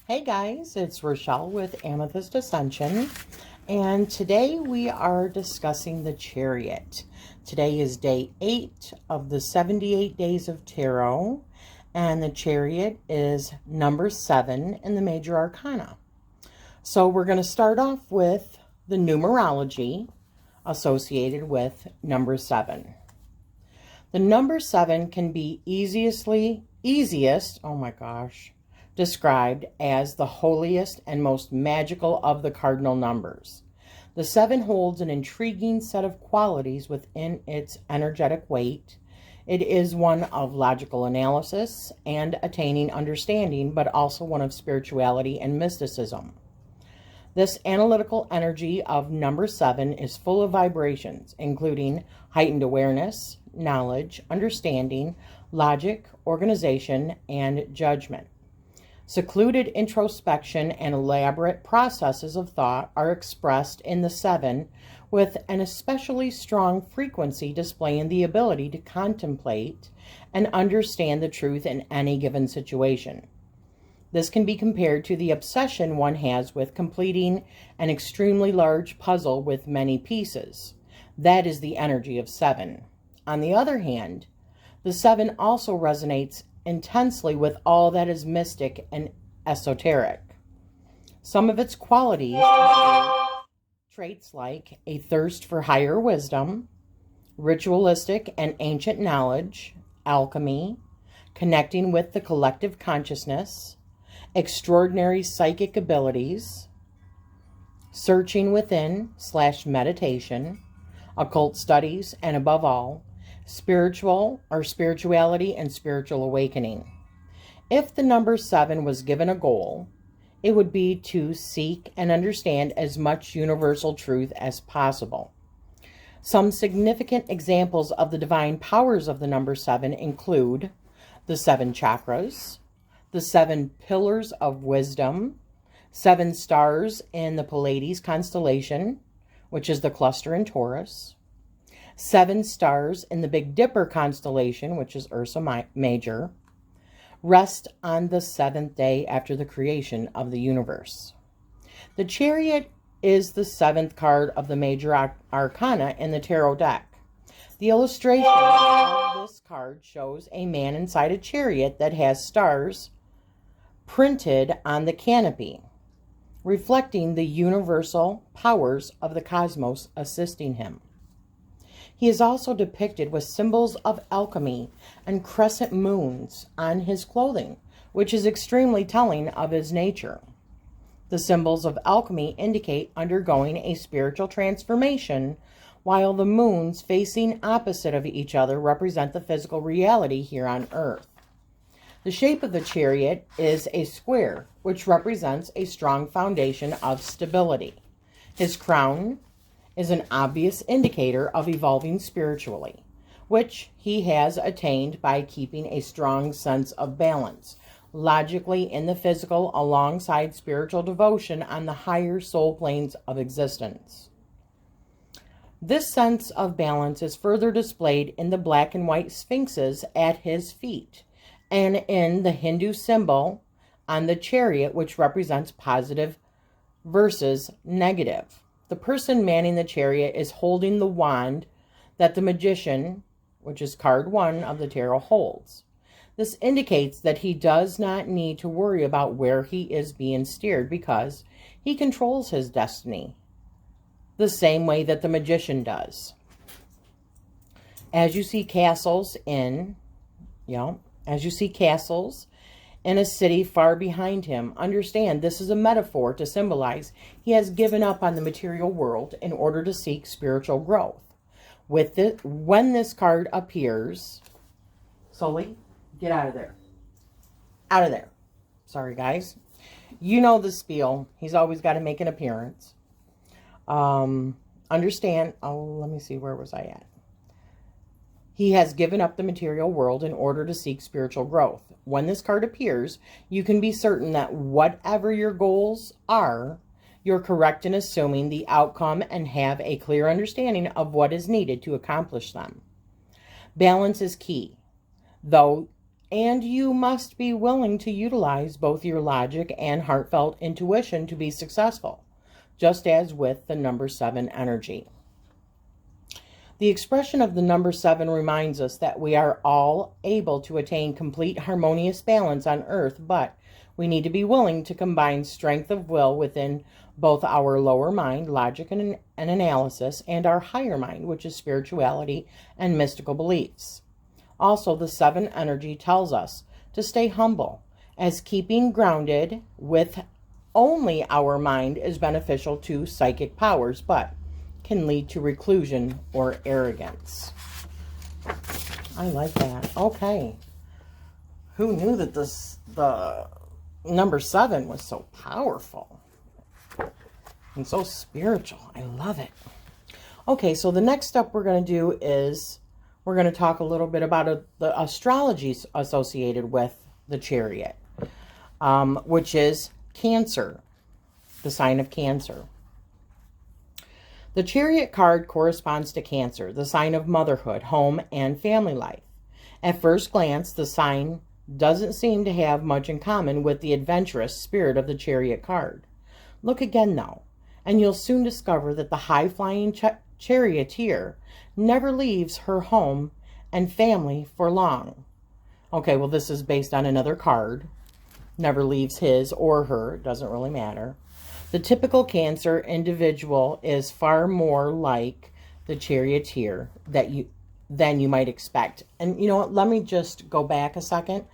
Hey guys, it's Rachele with Amethyst Ascension, and today we are discussing the Chariot. Today is day 8 of the 78 days of tarot, and the Chariot is number 7 in the major arcana. So we're going to start off with the numerology associated with number 7. The number 7 can be described as the holiest and most magical of the cardinal numbers. The 7 holds an intriguing set of qualities within its energetic weight. It is one of logical analysis and attaining understanding, but also one of spirituality and mysticism. This analytical energy of number 7 is full of vibrations, including heightened awareness, knowledge, understanding, logic, organization, and judgment. Secluded introspection and elaborate processes of thought are expressed in the 7, with an especially strong frequency displaying the ability to contemplate and understand the truth in any given situation. This can be compared to the obsession one has with completing an extremely large puzzle with many pieces. That is the energy of 7. On the other hand, the 7 also resonates intensely with all that is mystic and esoteric. Some of its qualities include traits like a thirst for higher wisdom, ritualistic and ancient knowledge, alchemy, connecting with the collective consciousness, extraordinary psychic abilities, searching within / meditation, occult studies, and above all, spirituality and spiritual awakening. If the number 7 was given a goal, it would be to seek and understand as much universal truth as possible. Some significant examples of the divine powers of the number 7 include the 7 chakras, the 7 pillars of wisdom, 7 stars in the Pleiades constellation, which is the cluster in Taurus, 7 stars in the Big Dipper constellation, which is Ursa Major, rest on the 7th day after the creation of the universe. The Chariot is the 7th card of the major arcana in the tarot deck. The illustration of this card shows a man inside a chariot that has stars printed on the canopy, reflecting the universal powers of the cosmos assisting him. He is also depicted with symbols of alchemy and crescent moons on his clothing, which is extremely telling of his nature. The symbols of alchemy indicate undergoing a spiritual transformation, while the moons facing opposite of each other represent the physical reality here on Earth. The shape of the chariot is a square, which represents a strong foundation of stability. His crown is an obvious indicator of evolving spiritually, which he has attained by keeping a strong sense of balance, logically in the physical alongside spiritual devotion on the higher soul planes of existence. This sense of balance is further displayed in the black and white sphinxes at his feet, and in the Hindu symbol on the chariot, which represents positive versus negative. The person manning the chariot is holding the wand that the magician, which is card 1 of the tarot, holds. This indicates that he does not need to worry about where he is being steered because he controls his destiny the same way that the magician does. As you see castles in a city far behind him, understand this is a metaphor to symbolize he has given up on the material world in order to seek spiritual growth. When this card appears, Sully, get out of there. Out of there. Sorry, guys. You know the spiel. He's always got to make an appearance. Understand. Oh, let me see. Where was I at? He has given up the material world in order to seek spiritual growth. When this card appears, you can be certain that whatever your goals are, you're correct in assuming the outcome and have a clear understanding of what is needed to accomplish them. Balance is key, though And you must be willing to utilize both your logic and heartfelt intuition to be successful, just as with the number 7 energy. The expression of the number 7 reminds us that we are all able to attain complete harmonious balance on earth, but we need to be willing to combine strength of will within both our lower mind, logic and analysis, and our higher mind, which is spirituality and mystical beliefs. Also, the 7 energy tells us to stay humble, as keeping grounded with only our mind is beneficial to psychic powers, but can lead to reclusion or arrogance. I like that. Okay. Who knew that the number 7 was so powerful and so spiritual? I love it. Okay, so the next step we're going to do is we're going to talk a little bit about the astrology associated with the Chariot, which is Cancer, the sign of Cancer. The Chariot card corresponds to Cancer, the sign of motherhood, home, and family life. At first glance, the sign doesn't seem to have much in common with the adventurous spirit of the Chariot card. Look again, though, and you'll soon discover that the high-flying charioteer never leaves her home and family for long. Okay, well, this is based on another card. Never leaves his or her, doesn't really matter. The typical Cancer individual is far more like the charioteer than you might expect. And you know what? Let me just go back a second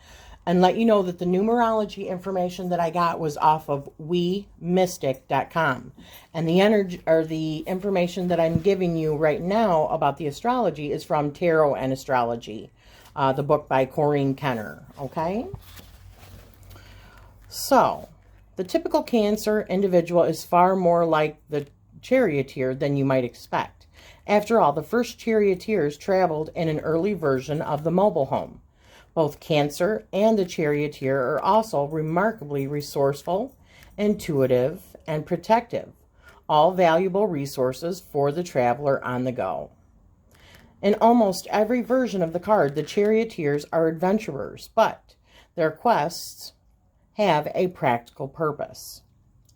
and let you know that the numerology information that I got was off of wemystic.com. And the information that I'm giving you right now about the astrology is from Tarot and Astrology, the book by Corinne Kenner. Okay? So, the typical Cancer individual is far more like the charioteer than you might expect. After all, the first charioteers traveled in an early version of the mobile home. Both Cancer and the charioteer are also remarkably resourceful, intuitive, and protective, all valuable resources for the traveler on the go. In almost every version of the card, the charioteers are adventurers, but their quests have a practical purpose.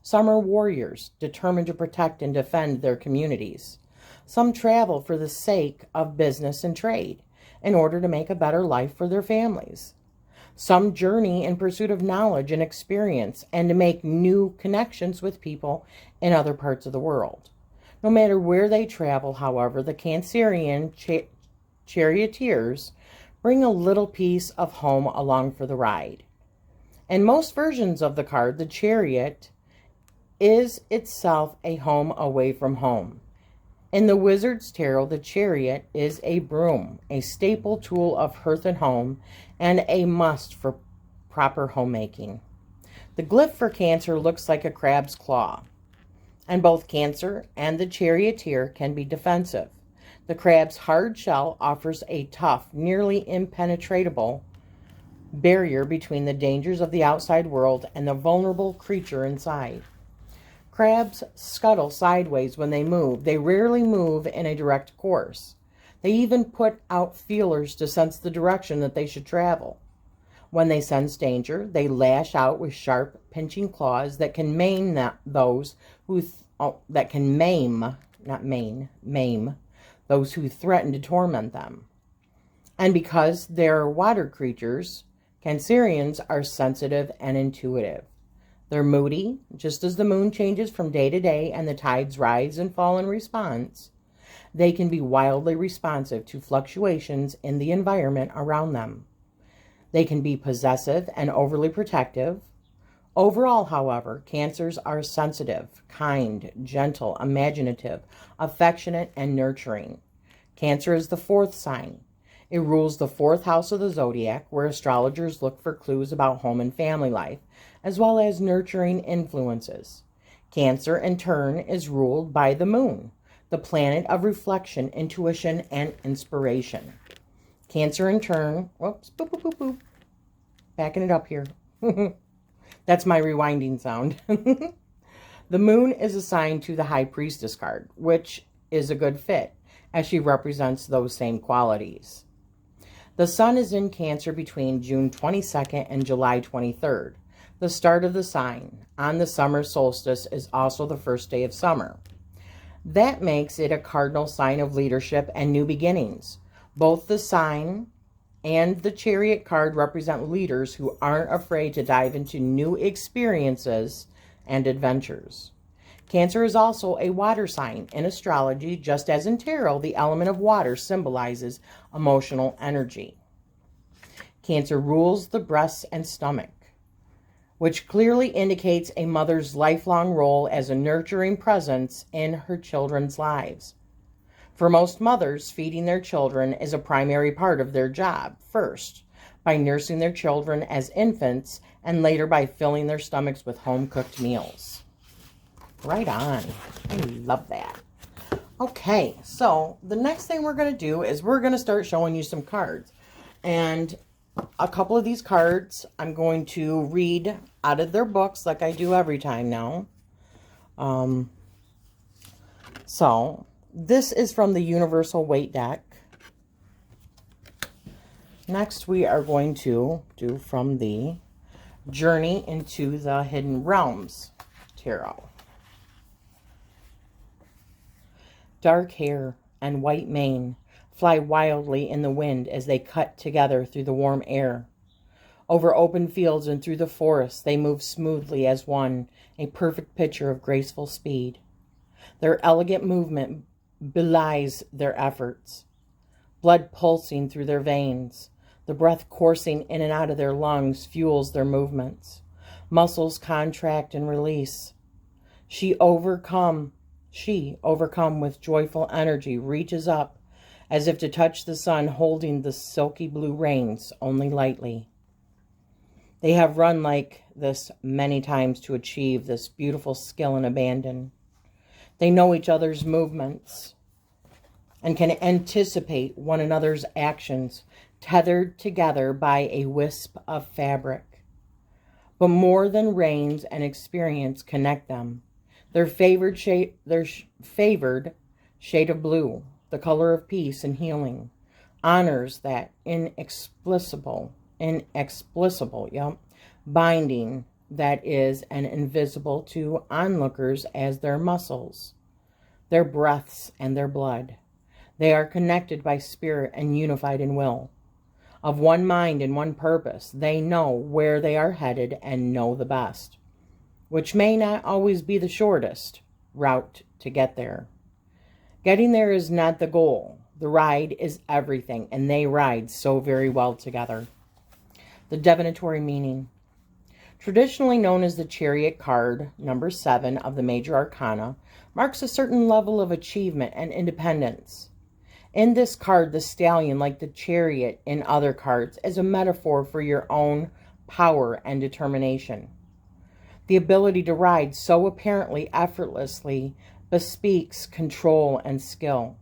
Some are warriors, determined to protect and defend their communities. Some travel for the sake of business and trade, in order to make a better life for their families. Some journey in pursuit of knowledge and experience, and to make new connections with people in other parts of the world. No matter where they travel, however, the Cancerian charioteers bring a little piece of home along for the ride. In most versions of the card, the Chariot is itself a home away from home. In the Wizard's Tarot, the Chariot is a broom, a staple tool of hearth and home, and a must for proper homemaking. The glyph for Cancer looks like a crab's claw, and both Cancer and the charioteer can be defensive. The crab's hard shell offers a tough, nearly impenetrable barrier between the dangers of the outside world and the vulnerable creature inside. Crabs scuttle sideways when they move. They rarely move in a direct course. They even put out feelers to sense the direction that they should travel. When they sense danger, they lash out with sharp, pinching claws that can maim those who maim those who threaten to torment them. And because they're water creatures, Cancerians are sensitive and intuitive. They're moody, just as the moon changes from day to day and the tides rise and fall in response. They can be wildly responsive to fluctuations in the environment around them. They can be possessive and overly protective. Overall, however, Cancers are sensitive, kind, gentle, imaginative, affectionate, and nurturing. Cancer is the 4th sign. It rules the 4th house of the zodiac, where astrologers look for clues about home and family life, as well as nurturing influences. Cancer, in turn, is ruled by the moon, the planet of reflection, intuition, and inspiration. Cancer, in turn, whoops, boop, boop, boop, boop. Backing it up here. That's my rewinding sound. The moon is assigned to the High Priestess card, which is a good fit, as she represents those same qualities. The sun is in Cancer between June 22nd and July 23rd. The start of the sign on the summer solstice is also the first day of summer. That makes it a cardinal sign of leadership and new beginnings. Both the sign and the Chariot card represent leaders who aren't afraid to dive into new experiences and adventures. Cancer is also a water sign. In astrology, just as in tarot, the element of water symbolizes emotional energy. Cancer rules the breast and stomach, which clearly indicates a mother's lifelong role as a nurturing presence in her children's lives. For most mothers, feeding their children is a primary part of their job, first by nursing their children as infants and later by filling their stomachs with home-cooked meals. Right on. I love that. Okay, so the next thing we're going to do is we're going to start showing you some cards. And a couple of these cards I'm going to read out of their books like I do every time now. So this is from the Universal Weight deck. Next we are going to do from the Journey into the Hidden Realms Tarot. Dark hair and white mane fly wildly in the wind as they cut together through the warm air. Over open fields and through the forest, they move smoothly as one, a perfect picture of graceful speed. Their elegant movement belies their efforts. Blood pulsing through their veins, the breath coursing in and out of their lungs fuels their movements. Muscles contract and release. She, overcome with joyful energy, reaches up as if to touch the sun, holding the silky blue reins only lightly. They have run like this many times to achieve this beautiful skill and abandon. They know each other's movements and can anticipate one another's actions, tethered together by a wisp of fabric. But more than reins and experience connect them. Their favored shade of blue, the color of peace and healing, honors that inexplicable, binding that is an invisible to onlookers as their muscles, their breaths, and their blood. They are connected by spirit and unified in will. Of one mind and one purpose, they know where they are headed and know the best, which may not always be the shortest route to get there. Getting there is not the goal. The ride is everything, and they ride so very well together. The divinatory meaning. Traditionally known as the Chariot card, number 7 of the major arcana, marks a certain level of achievement and independence. In this card, the stallion, like the chariot in other cards, is a metaphor for your own power and determination. The ability to ride so apparently effortlessly bespeaks control and skill.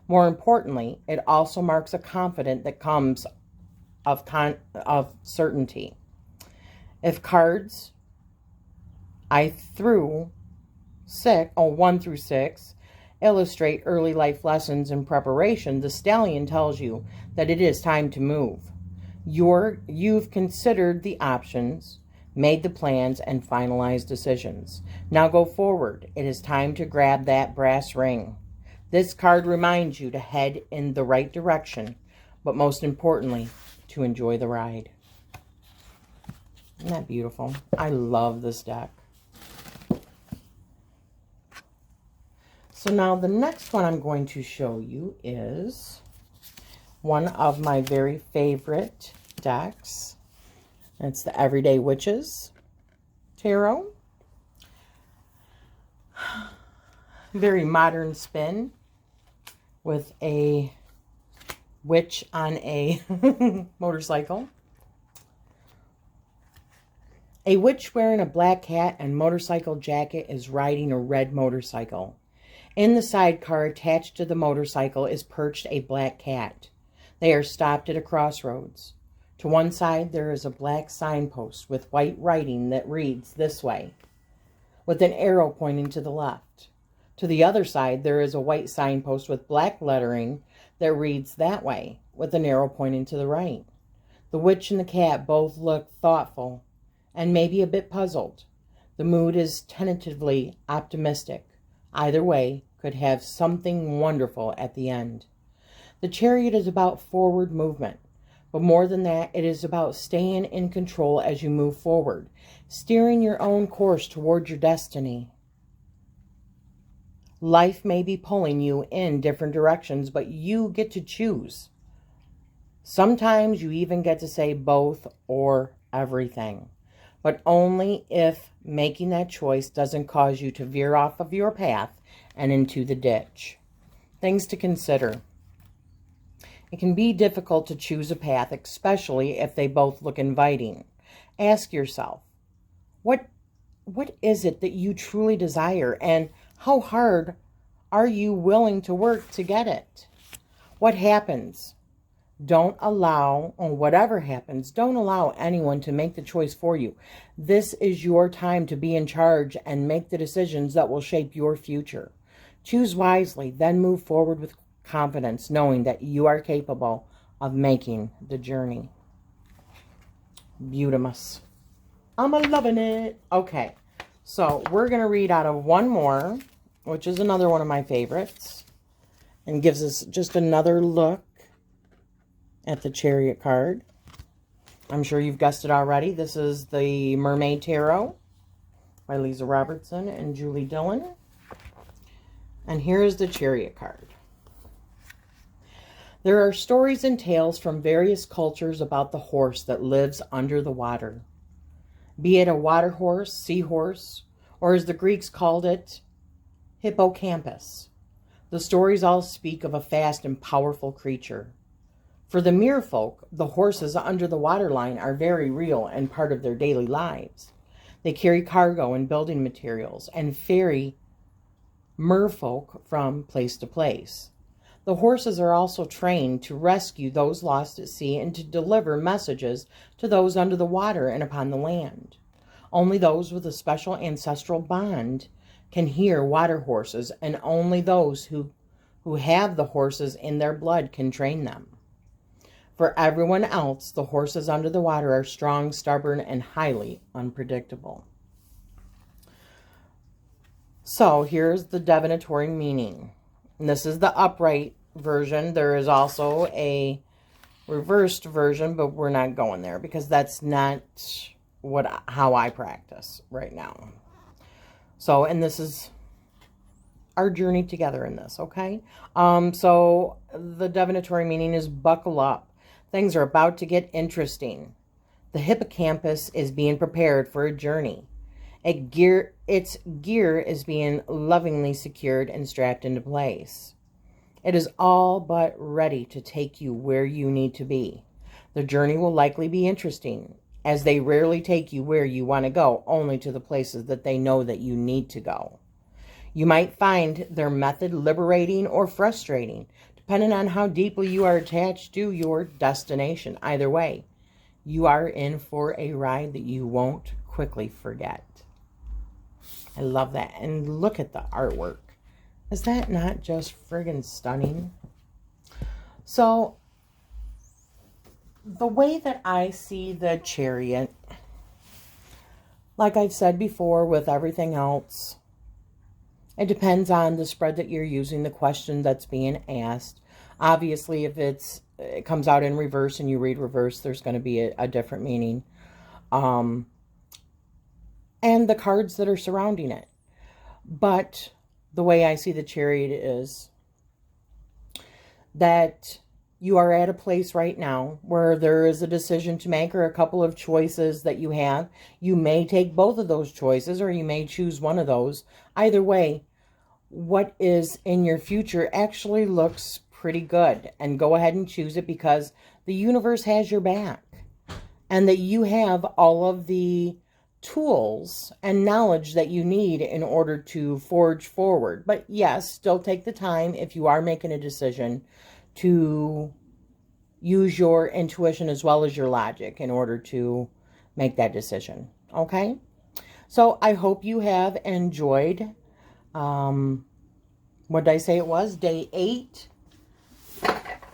More importantly, it also marks a confidence that comes of certainty. If cards 1 through 6 illustrate early life lessons and preparation, the stallion tells you that it is time to move. You've considered the options, made the plans, and finalized decisions. Now go forward. It is time to grab that brass ring. This card reminds you to head in the right direction, but most importantly, to enjoy the ride. Isn't that beautiful? I love this deck. So now the next one I'm going to show you is one of my very favorite decks. It's the Everyday Witches Tarot. Very modern spin with a witch on a motorcycle. A witch wearing a black hat and motorcycle jacket is riding a red motorcycle. In the sidecar attached to the motorcycle is perched a black cat. They are stopped at a crossroads. To one side there is a black signpost with white writing that reads this way, with an arrow pointing to the left. To the other side there is a white signpost with black lettering that reads that way, with an arrow pointing to the right. The witch and the cat both look thoughtful and maybe a bit puzzled. The mood is tentatively optimistic. Either way could have something wonderful at the end. The Chariot is about forward movement, but more than that, it is about staying in control as you move forward, steering your own course toward your destiny. Life may be pulling you in different directions, but you get to choose. Sometimes you even get to say both or everything, but only if making that choice doesn't cause you to veer off of your path and into the ditch. Things to consider. It can be difficult to choose a path, especially if they both look inviting. Ask yourself, what is it that you truly desire, and how hard are you willing to work to get it? What happens? Don't allow, or whatever happens, don't allow anyone to make the choice for you. This is your time to be in charge and make the decisions that will shape your future. Choose wisely, then move forward with confidence, knowing that you are capable of making the journey. Beautimous. I'm loving it. Okay, so we're going to read out of one more, which is another one of my favorites, and gives us just another look at the Chariot card. I'm sure you've guessed it already. This is the Mermaid Tarot by Lisa Robertson and Julie Dillon. And here's the Chariot card. There are stories and tales from various cultures about the horse that lives under the water. Be it a water horse, seahorse, or as the Greeks called it, hippocampus. The stories all speak of a fast and powerful creature. For the merfolk, the horses under the waterline are very real and part of their daily lives. They carry cargo and building materials and ferry merfolk from place to place. The horses are also trained to rescue those lost at sea and to deliver messages to those under the water and upon the land. Only those with a special ancestral bond can hear water horses, and only those who have the horses in their blood can train them. For everyone else, the horses under the water are strong, stubborn, and highly unpredictable. So here's the divinatory meaning. And this is the upright version. There is also a reversed version, but we're not going there because that's not how I practice right now. So, and this is our journey together in this, okay? So the divinatory meaning is buckle up. Things are about to get interesting. The hippocampus is being prepared for a journey. Its gear is being lovingly secured and strapped into place. It is all but ready to take you where you need to be. The journey will likely be interesting, as they rarely take you where you want to go, only to the places that they know that you need to go. You might find their method liberating or frustrating, depending on how deeply you are attached to your destination. Either way, you are in for a ride that you won't quickly forget. I love that. And look at the artwork. Is that not just friggin' stunning? So, the way that I see the Chariot, like I've said before with everything else, it depends on the spread that you're using, the question that's being asked. Obviously, if it comes out in reverse and you read reverse, there's going to be a different meaning. And the cards that are surrounding it. But the way I see the Chariot is that you are at a place right now where there is a decision to make or a couple of choices that you have. You may take both of those choices or you may choose one of those. Either way, what is in your future actually looks pretty good. And go ahead and choose it because the universe has your back. And that you have all of the tools and knowledge that you need in order to forge forward. But yes, still take the time if you are making a decision to use your intuition as well as your logic in order to make that decision. Okay? So I hope you have enjoyed, what did I say it was? Day 8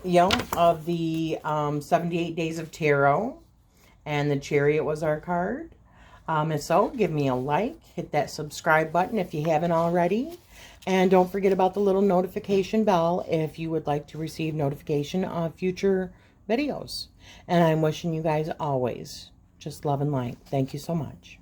of the 78 Days of Tarot. And the Chariot was our card. And so give me a like, hit that subscribe button if you haven't already. And don't forget about the little notification bell if you would like to receive notification of future videos. And I'm wishing you guys always just love and light. Thank you so much.